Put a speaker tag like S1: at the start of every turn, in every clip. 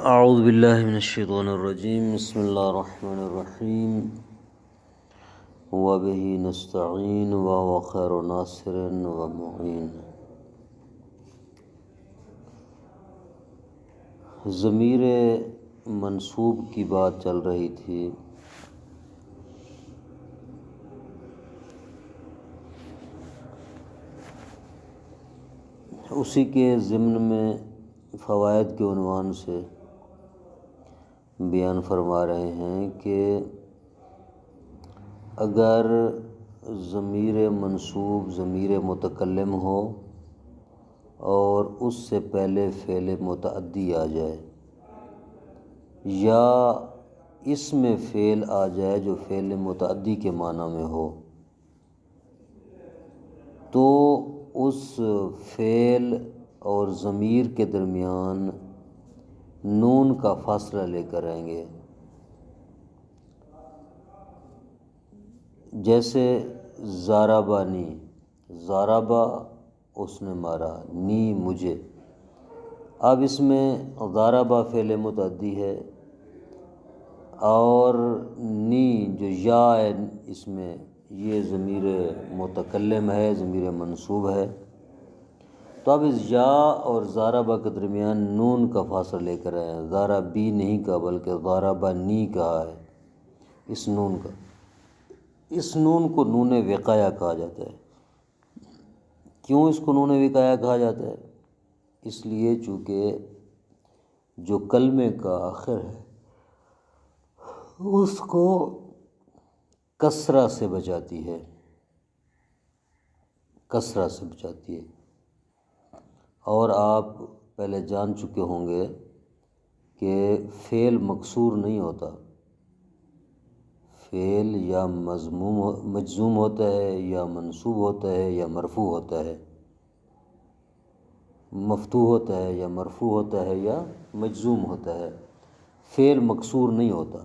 S1: اعوذ باللہ من الشیطان الرجیم، بسم اللہ الرحمن الرحیم، وبہ نستعین وهو خیر ناصر ومعین۔ ضمیر منصوب کی بات چل رہی تھی۔ اسی کے ضمن میں فوائد کے عنوان سے بیان فرما رہے ہیں کہ اگر ضمیر منصوب ضمیر متکلم ہو اور اس سے پہلے فعل متعدی آ جائے یا اس میں فعل آ جائے جو فعل متعدی کے معنی میں ہو، تو اس فعل اور ضمیر کے درمیان نون کا فاصلہ لے کر آئیں گے۔ جیسے ضربنی، ضربہ اس نے مارا، نی مجھے۔ اب اس میں ضربہ فعل متعدی ہے اور نی جو یا ہے اس میں یہ ضمیر متکلم ہے، ضمیر منصوب ہے۔ تو اب اس یا اور ضربہ کے درمیان نون کا فاصلہ لے کر آئے ہیں۔ ضربی نہیں کہا بلکہ ضربنی کہا ہے۔ اس نون کا، اس نون کو نون وقایا کہا جاتا ہے۔ کیوں اس کو نون وقایا کہا جاتا ہے؟ اس لیے چونکہ جو کلمے کا آخر ہے اس کو کسرہ سے بچاتی ہے، کسرہ سے بچاتی ہے۔ اور آپ پہلے جان چکے ہوں گے کہ فعل مکسور نہیں ہوتا، فعل یا مجزوم ہوتا ہے یا منصوب ہوتا ہے یا مرفوع ہوتا ہے، مفتوح ہوتا ہے یا مرفوع ہوتا ہے یا مجزوم ہوتا ہے۔ فعل مکسور نہیں ہوتا،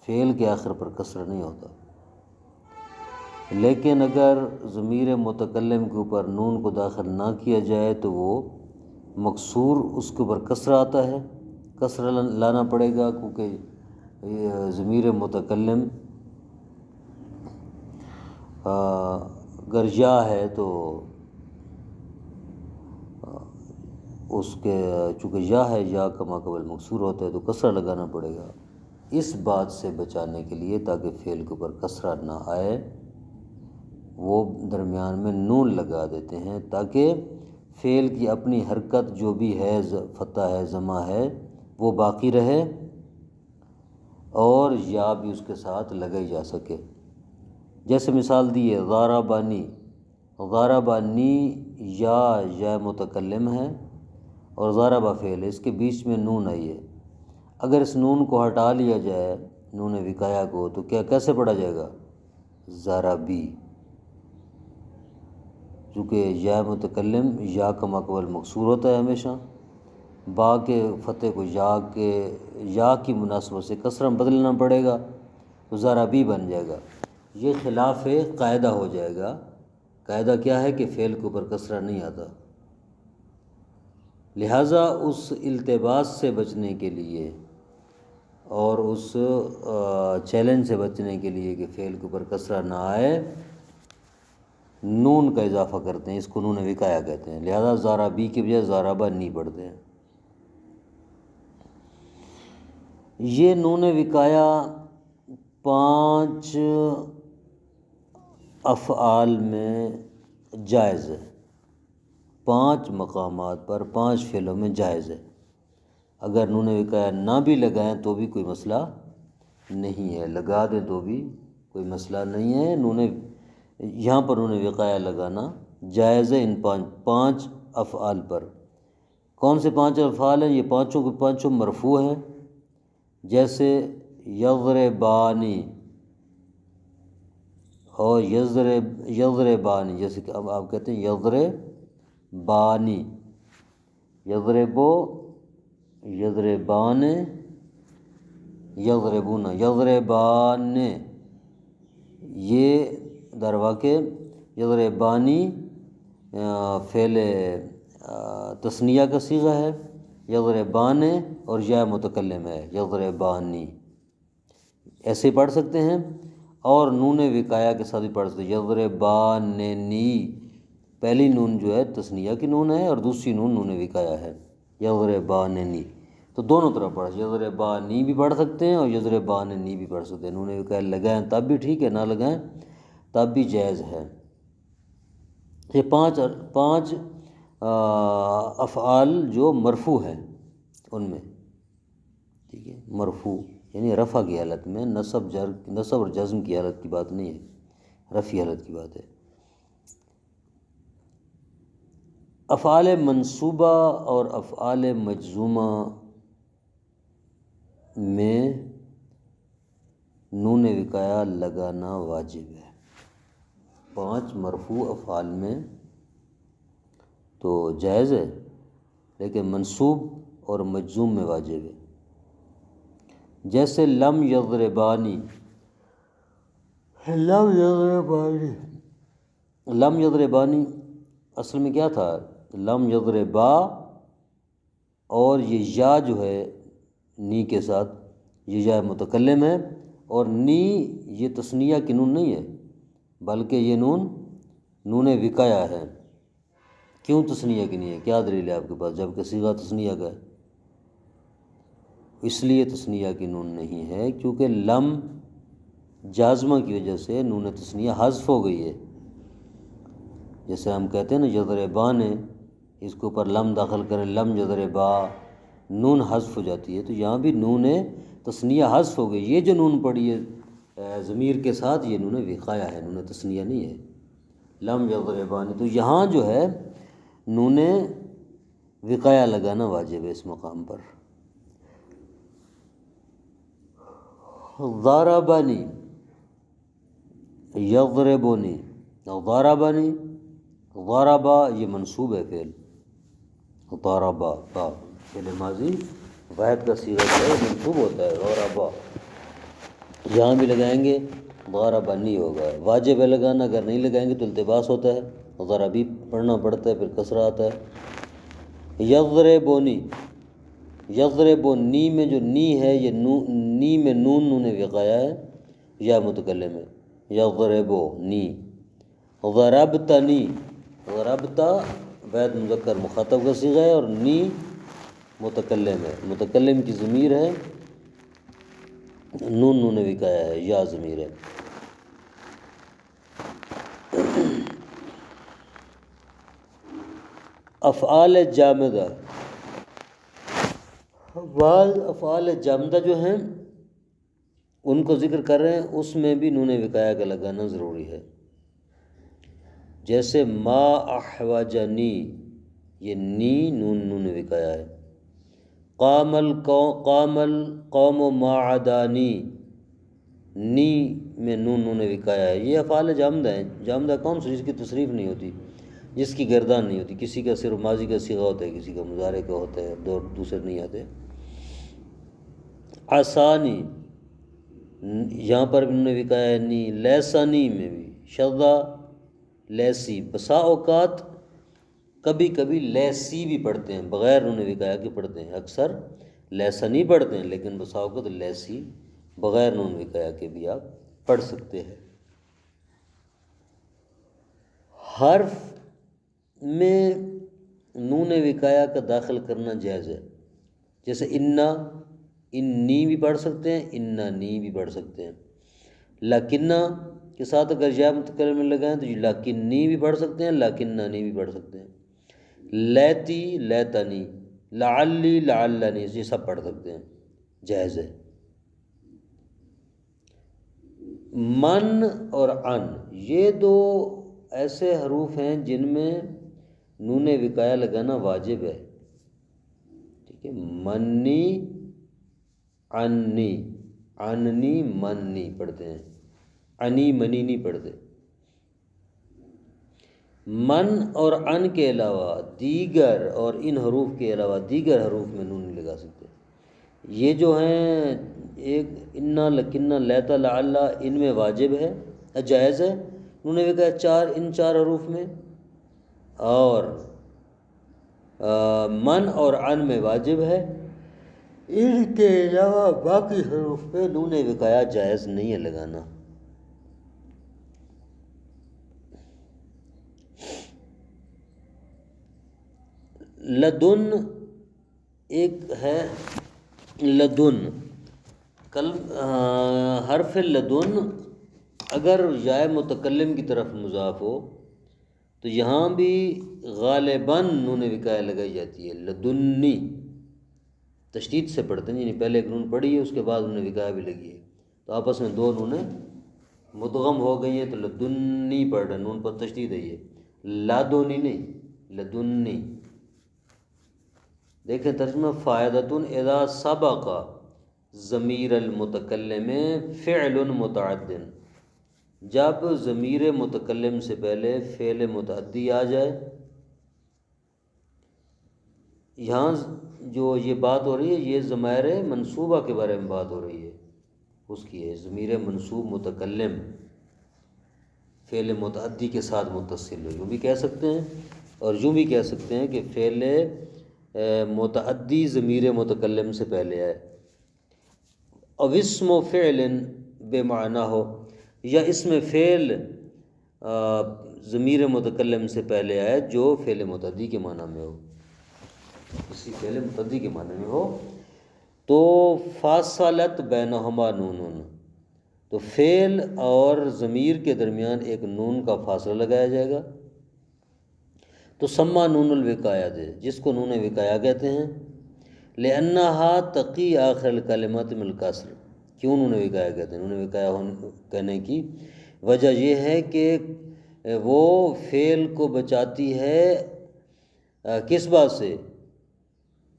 S1: فعل کے آخر پر کسرہ نہیں ہوتا۔ لیکن اگر ضمیر متکلم کے اوپر نون کو داخل نہ کیا جائے تو وہ مکسور، اس کے اوپر کسرہ آتا ہے، کسرہ لانا پڑے گا، کیونکہ ضمیر متکلم اگر یا ہے تو اس کے چونکہ یا ہے، یا کا ما قبل مکسور ہوتا ہے تو کسرہ لگانا پڑے گا۔ اس بات سے بچانے کے لیے تاکہ فعل کے اوپر کسرہ نہ آئے، وہ درمیان میں نون لگا دیتے ہیں تاکہ فعل کی اپنی حرکت جو بھی ہے، فتح ہے، ضمہ ہے، وہ باقی رہے اور یا بھی اس کے ساتھ لگائی جا سکے۔ جیسے مثال دی ہے ضربنی، ضربنی یا متکلم ہے اور ضربہ فعل ہے، اس کے بیچ میں نون آئی ہے۔ اگر اس نون کو ہٹا لیا جائے، نون وقایا کو، تو کیا کیسے پڑھا جائے گا؟ ضربی، چونکہ یا متکلم یا کا ما قبل مکسور ہوتا ہے ہمیشہ، با کے فتح کو یا کی مناسبت سے کسرہ بدلنا پڑے گا تو ضربی بن جائے گا۔ یہ خلاف قاعدہ ہو جائے گا۔ قاعدہ کیا ہے کہ فعل کے اوپر کسرہ نہیں آتا، لہٰذا اس التباس سے بچنے کے لیے اور اس چیلنج سے بچنے کے لیے کہ فعل کے اوپر کسرہ نہ آئے، نون کا اضافہ کرتے ہیں، اس کو نون وقایا کہتے ہیں۔ لہذا ضربی کے بجائے ضربہ نہیں پڑھتے ہیں۔ یہ نون وقایا 5 افعال میں جائز ہے، 5 مقامات پر 5 فعلوں میں جائز ہے۔ اگر نون وقایا نہ بھی لگائیں تو بھی کوئی مسئلہ نہیں ہے، لگا دیں تو بھی کوئی مسئلہ نہیں ہے۔ یہاں پر نون وقایا لگانا جائز ہے ان 5 افعال پر۔ کون سے 5 افعال ہیں؟ یہ پانچوں کے پانچوں مرفوع ہیں، جیسے یضربانی اور یضربانی، جیسے کہ اب آپ کہتے ہیں یضربانی، یضربو، یضربان، یضربون، یضربان، یہ در واقع یضربانی فعل تثنیہ کا صیغہ ہے یضربان اور یا متکلم ہے یضربانی، ایسے پڑھ سکتے ہیں، اور نون وقایا کے ساتھ بھی پڑھ سکتے ہیں یضرباننی، پہلی نون جو ہے تثنیہ کی نون ہے اور دوسری نون نون وقایا ہے یضرباننی، تو دونوں طرح پڑھ یضربانی بھی پڑھ سکتے ہیں اور یضرباننی بھی پڑھ سکتے ہیں، نون وقایا لگائیں تب بھی ٹھیک ہے، نہ لگائیں تب بھی جائز ہے۔ یہ پانچ افعال جو مرفوع ہیں ان میں، ٹھیک ہے، مرفوع یعنی رفع کی حالت میں، نصب اور جزم کی حالت کی بات نہیں ہے، رفعی حالت کی بات ہے۔ افعال منصوبہ اور افعال مجزومہ میں نون وقایا لگانا واجب ہے، 5 مرفوع افعال میں تو جائز ہے، لیکن منصوب اور مجزوم میں واجب ہے۔ جیسے لم یضربانی، لم یضربانی اصل میں کیا تھا؟ لم یضربا، اور یہ یا جو ہے نی کے ساتھ، یہ یا متکلم ہے، اور نی یہ تثنیہ کی نون نہیں ہے بلکہ یہ نون وقایا ہے۔ کیوں تثنیہ کی نہیں ہے؟ کیا دلیل ہے آپ کے پاس جب کہ صیغہ تثنیہ کا ہے؟ اس لیے تثنیہ کی نون نہیں ہے کیونکہ لم جازمہ کی وجہ سے نون تثنیہ حذف ہو گئی ہے۔ جیسے ہم کہتے ہیں نا یضربان، اس کے اوپر لم داخل کریں، لم یضربا، نون حذف ہو جاتی ہے، تو یہاں بھی نون تثنیہ حذف ہو گئی۔ یہ جو نون پڑی ہے ضمیر کے ساتھ، یہ نون وقایا ہے، نون تثنیہ نہیں ہے، لم یضربان، تو یہاں جو ہے نون وقایا لگانا واجب ہے اس مقام پر۔ ضربنی، یضربنی، ضربنی، ضربا یہ منصوب ہے فعل، ضربا با فعل ماضی واحد کا صیغہ جو ہے منصوب ہوتا ہے، ضربا، یہاں بھی لگائیں گے ضربا نہیں ہوگا، واجب ہے لگانا، اگر نہیں لگائیں گے تو التباس ہوتا ہے، ضربی پڑھنا پڑتا ہے، پھر کسرہ آتا ہے۔ یضربونی، یضربونی میں جو نی ہے، یہ نی میں نون وقایا ہے یا متکلم ہے، یضربونی۔ ضربتنی، ضربتا واحد مذکر مخاطب کا صیغہ ہے اور نی متکلم ہے، متکلم کی ضمیر ہے، نون وقایا ہے یا ضمیر ہے۔ افعال جامدہ، بعض افعال جامدہ جو ہیں ان کو ذکر کر رہے ہیں، اس میں بھی نون وقایا کا لگانا ضروری ہے۔ جیسے ما احوجنی، یہ نی نون وقایا ہے۔ قام القوم ما عدانی، نی میں نون وقایا ہے۔ یہ افعال جامدہ ہیں۔ جامدہ کون سی؟ جس کی تصریف نہیں ہوتی، جس کی گردان نہیں ہوتی، کسی کا صرف ماضی کا صیغہ ہوتا ہے، کسی کا مضارع کا ہوتا ہے، دوسرے نہیں آتے۔ آسانی، یہاں پر بھی انہوں نے وقایا ہے نی۔ لیسانی میں بھی شذا لیسی، بسا اوقات کبھی کبھی لیسی بھی پڑھتے ہیں، بغیر انہوں نے وقایا کے پڑھتے ہیں، اکثر لیسانی پڑھتے ہیں، لیکن بسا اوقات لیسی بغیر نون وقایا کے بھی آپ پڑھ سکتے ہیں۔ حرف میں نون وقایا کا داخل کرنا جائز ہے، جیسے انا، انی بھی پڑھ سکتے ہیں، انانی بھی پڑھ سکتے ہیں۔ لکنہ کے ساتھ اگر یا متکلم میں لگائیں تو یہ لکنی بھی پڑھ سکتے ہیں، لکنانی بھی پڑھ سکتے ہیں۔ لیتی، لیتنی، لعلی، لعلنی، یہ سب پڑھ سکتے ہیں، جائز ہے۔ من اور ان، یہ دو ایسے حروف ہیں جن میں نون وقایا لگانا واجب ہے، ٹھیک ہے، منی، انی، اننی، منی پڑھتے ہیں، انی منی نہیں پڑھتے۔ من اور ان کے علاوہ دیگر، اور ان حروف کے علاوہ دیگر حروف میں نون نہیں لگا سکتے۔ یہ جو ہیں ایک انا، لکنہ، لیتا، لعلہ، ان میں واجب ہے، جائز ہے نون وقایا ان چار حروف میں، اور من اور عن میں واجب ہے، ان کے علاوہ باقی حروف پہ نون وقایا جائز نہیں ہے لگانا۔ لدن ایک ہے، لدن حرف لدن اگر یا متکلم کی طرف مضاف ہو تو یہاں بھی غالباً نون وقایا لگائی جاتی ہے، لدنی تشدید سے پڑھتے ہیں، یعنی پہلے ایک نون پڑھی ہے اس کے بعد نون وقایا بھی لگی ہے، تو آپس میں دو نونیں مدغم ہو گئی ہیں، تو لدنی پڑھ رہے ہیں، نون پر تشدید ہے، یہ لادونی نہیں، لدنی۔ دیکھیں ترجمہ، فائدۃ اذا سبق ضمیر المتکلم فعل متعد، جب ضمیر متکلم سے پہلے فعل متعدی آ جائے۔ یہاں جو یہ بات ہو رہی ہے یہ ضمائر منصوبہ کے بارے میں بات ہو رہی ہے، اس کی ہے ضمیر منصوب متکلم فعل متعدی کے ساتھ متصل ہو، یوں بھی کہہ سکتے ہیں اور یوں بھی کہہ سکتے ہیں کہ فعل متعدی ضمیر متکلم سے پہلے آئے، او اسم و فعل بے معنی ہو، یا اسم فعل ضمیر متکلم سے پہلے آئے جو فعل متعدی کے معنی میں ہو، کسی فعل متعدی کے معنی میں ہو، تو فاصلت بینہما نون، تو فعل اور ضمیر کے درمیان ایک نون کا فاصلہ لگایا جائے گا، تو سما نون الوقایہ ہے، جس کو نون وقایہ کہتے ہیں، لأنہا تقی آخر الکلمات من الکسر۔ کیوں نون وقایہ کہتے ہیں؟ نون وقایہ کہنے کی وجہ یہ ہے کہ وہ فعل کو بچاتی ہے کس بات سے؟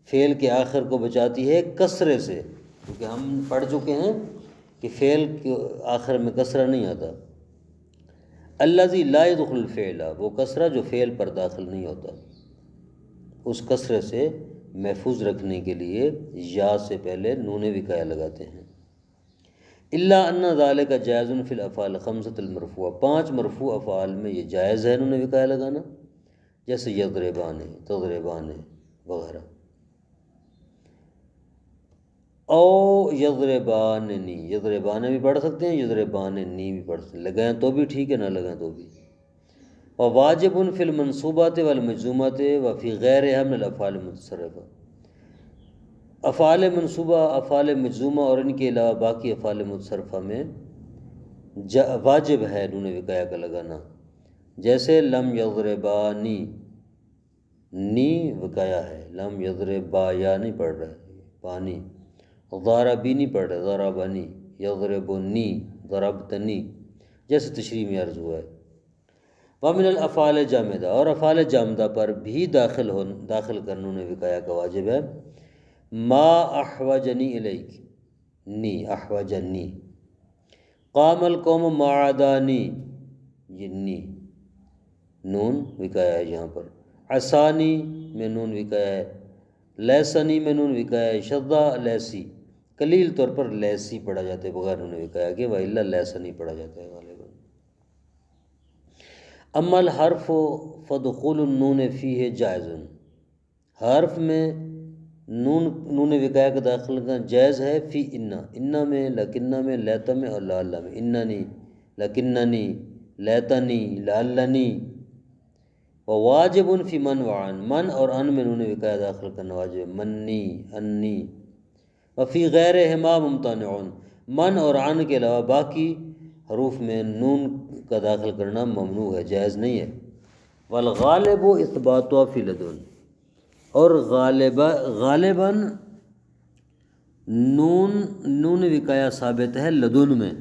S1: فعل کے آخر کو بچاتی ہے کسرے سے، کیونکہ ہم پڑھ چکے ہیں کہ فعل کے آخر میں کسرہ نہیں آتا، الذی لا يدخل الفعل، وہ کسرہ جو فعل پر داخل نہیں ہوتا، اس کسرے سے محفوظ رکھنے کے لیے یا سے پہلے نون وقایہ لگاتے ہیں۔ الا ان ذلک جائز فی الافعال الخمسۃ المرفوعہ، 5 مرفوع افعال میں یہ جائز ہے نون وقایہ لگانا، جیسے یضربان، تضربان وغیرہ، او یضرباننی، یضربان بھی پڑھ سکتے ہیں، یضرباننی بھی پڑھ سکتے ہیں، لگائیں تو بھی ٹھیک ہے، نہ لگائیں تو بھی۔ وواجب فی المنصوبات والمجزومات وفی غیرها من الافعال المتصرفہ، افعال منصوبہ، افعال مجزومہ اور ان کے علاوہ باقی افعال متصرفہ میں واجب ہے نون وقایہ کا لگانا، جیسے لم یضربانی، نی وقایہ ہے، لم یضربا، یا نہیں پڑھ رہے پانی، ضاربی نہیں پڑھ رہے ضربانی، یضربنی ضربتنی، جیسے تشریح میں عرض ہوا ہے۔ ومن الافعال جامدہ، اور افعال جامدہ پر بھی داخل کرنا نون وقایہ کا واجب ہے، ما احوجنی الیک، نی احوجنی، قام القوم ما عدانی، یہ نی نون وقایہ ہے یہاں پر، عصانی میں نون وقایہ ہے، لیسنی میں نون وقایہ ہے، شدہ لیسی، قلیل طور پر لیسی پڑھا جاتا ہے بغیر نون وقایہ کے، وإلا لیسنی پڑھا جاتا ہے غالباً۔ اما الحرف فدخول النون فیہ جائز، حرف میں نون وقایہ کا داخل کرنا جائز ہے، فی انا میں، لکنہ میں، لیتا میں اور لعلہ میں، اننی، لکننی، لیتنی، لعلنی، وواجب فی من وعن، من اور ان میں نون وقایہ داخل کرنا واجب ہے، منی، انی، وفی غیرہما ممتنع، من اور عن کے علاوہ باقی حروف میں نون کا داخل کرنا ممنوع ہے، جائز نہیں ہے۔ والغالب اثباتها فی لدن، اور غالباً نون وقایہ ثابت ہے لدن میں،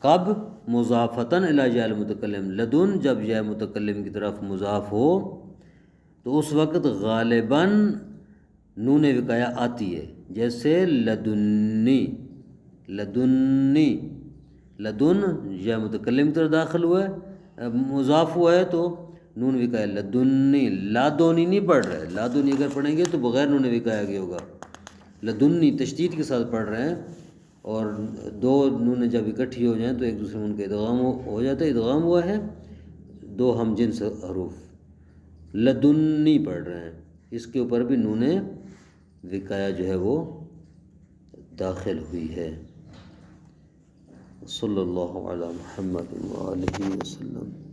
S1: کب؟ مضافتاً الی یا المتکلم، لدن جب یا متکلم کی طرف مضاف ہو تو اس وقت غالباً نون وقایہ آتی ہے، جیسے لدنی، لدنی، لدن یا متکلم کی طرف داخل ہوا ہے، مضاف ہوا ہے تو نون وقایہ، لدنی، لادونی نہیں پڑھ رہے، لادونی اگر پڑھیں گے تو بغیر نون وقایہ کے ہوگا، لدنی تشدید کے ساتھ پڑھ رہے ہیں، اور دو نونیں جب اکٹھی ہو جائیں تو ایک دوسرے میں ان کا ادغام ہو جاتا ہے، ادغام ہوا ہے دو ہم جنس حروف، لدنی پڑھ رہے ہیں، اس کے اوپر بھی نون وقایا جو ہے وہ داخل ہوئی ہے۔ صلی اللہ علی محمد وآلہ وسلم۔